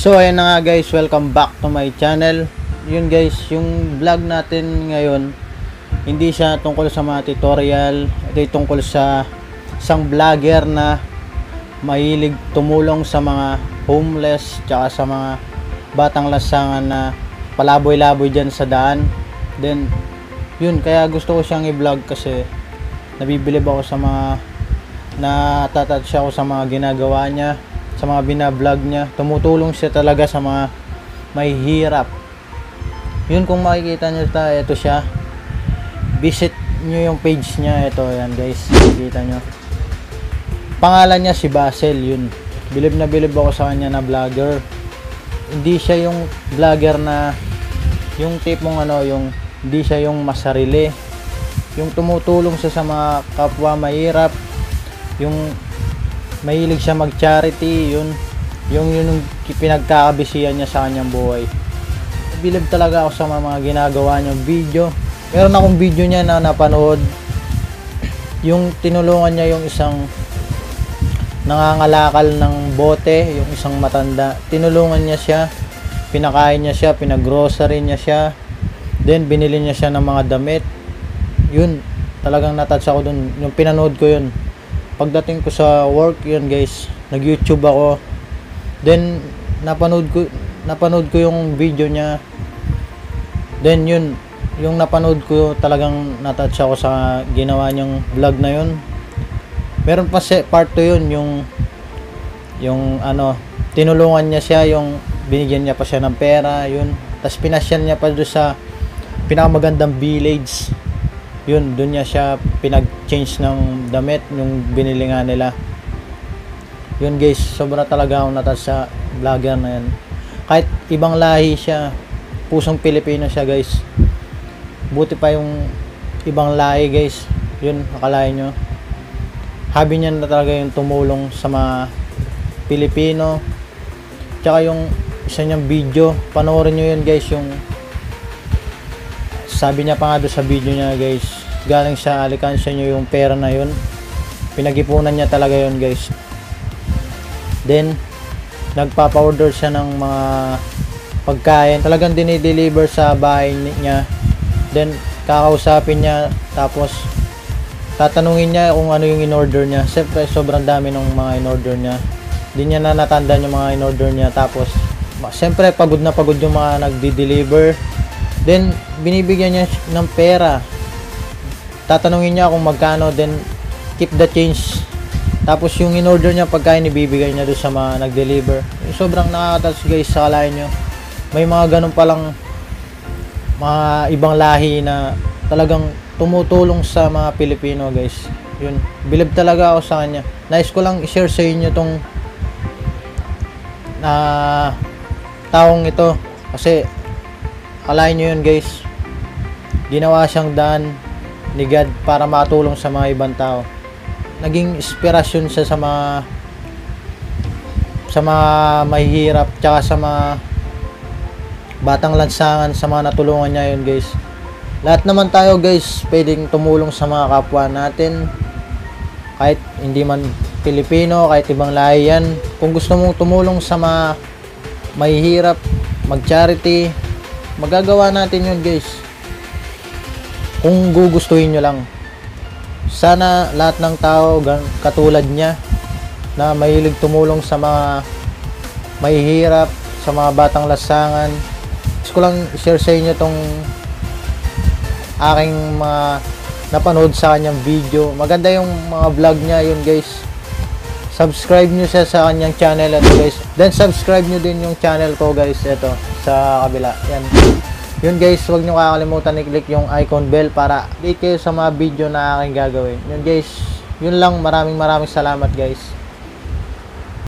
So ayan na nga guys, welcome back to my channel. Yun guys, yung vlog natin ngayon, hindi siya tungkol sa mga tutorial. Ito ay tungkol sa isang vlogger na mahilig tumulong sa mga homeless tsaka sa mga batang lasangan na palaboy-laboy dyan sa daan. Then yun, kaya gusto ko siyang i-vlog kasi nabibilib ako sa mga natatouch ako sa mga ginagawa niya, sa mga binablog niya. Tumutulong siya talaga sa mga mahihirap. Yun, kung makikita nyo ito siya, visit nyo yung page niya. Ito yan guys, makikita nyo, pangalan niya si Basil. Yun, bilib na bilib ako sa kanya na vlogger. Hindi siya yung vlogger na yung tipong yung hindi siya yung masarili, yung tumutulong siya sa mga kapwa mahirap, yung mahilig siya mag-charity. Yun yung pinagkakabisihan niya sa kanyang buhay. Bilib talaga ako sa mga ginagawa niyang video. Meron akong video niya na napanood, yung tinulungan niya yung isang nangangalakal ng bote, yung isang matanda. Tinulungan niya siya, pinakain niya siya, pinaggrocery niya siya, then binili niya siya ng mga damit. Yun, talagang natouch ako dun, yung pinanood ko yun. Pagdating ko sa work, yun guys, nag-YouTube ako. Then napanood ko yung video niya. Then yun, yung napanood ko, talagang natouch ako sa ginawa niyang vlog na yun. Meron pa part 2 yun, yung tinulungan niya siya, yung binigyan niya pa siya ng pera, yun. Tapos pinasyal niya pa doon sa pinakamagandang village. Yun, doon niya siya pinag-change ng damit, yung binili nga nila. Yun guys, sobra talaga akong natouch sa vlogger na yan. Kahit ibang lahi siya, pusong Pilipino siya guys. Buti pa yung ibang lahi guys. Yun, akalain nyo, hobby niya na talaga yung tumulong sa mga Pilipino. Tsaka yung isa niyang video, panoorin nyo yun guys. Yung sabi niya pa nga doon sa video niya guys, galing sa alikansya niyo yung pera na yun, pinag-ipunan niya talaga yun guys. Then nagpapa-order siya ng mga pagkain, talagang dinideliver sa bahay niya. Then kakausapin niya, tapos tatanungin niya kung ano yung in-order niya. Siyempre sobrang dami ng mga in-order niya, di niya na natandaan yung mga in-order niya. Tapos siyempre pagod na pagod yung mga nagdi-deliver. Then binibigyan niya ng pera, tatanungin niya kung magkano, then keep the change. Tapos yung in-order niya pagkain, ibibigay niya doon sa mga nag-deliver. Sobrang nakaka-touch guys, sakalain nyo, may mga ganun palang mga ibang lahi na talagang tumutulong sa mga Pilipino guys. Yun, bilib talaga ako sa kanya. Nice ko lang i-share sa inyo tong taong ito, kasi akalain nyo yun guys, ginawa siyang daan ni God para matulong sa mga ibang tao. Naging inspirasyon siya sa mga mahihirap, tsaka sa mga batang lansangan, sa mga natulungan niya yun guys. Lahat naman tayo guys pwedeng tumulong sa mga kapwa natin, kahit hindi man Pilipino, kahit ibang lahi yan. Kung gusto mong tumulong sa mga mahihirap, mag-charity, magagawa natin yun guys, kung gugustuhin nyo lang. Sana lahat ng tao katulad niya na mahilig tumulong sa mga mahihirap, sa mga batang lasangan. Gusto ko lang share sa inyo tong aking mga napanood sa kanyang video. Maganda yung mga vlog niya yun guys. Subscribe nyo siya sa kanyang channel ito guys. Then subscribe nyo din yung channel ko guys, ito sa kabila. Yan. Yun guys, huwag nyo kakalimutan i-click yung icon bell para update kayo sa mga video na aking gagawin. Yun guys, yun lang. Maraming salamat guys.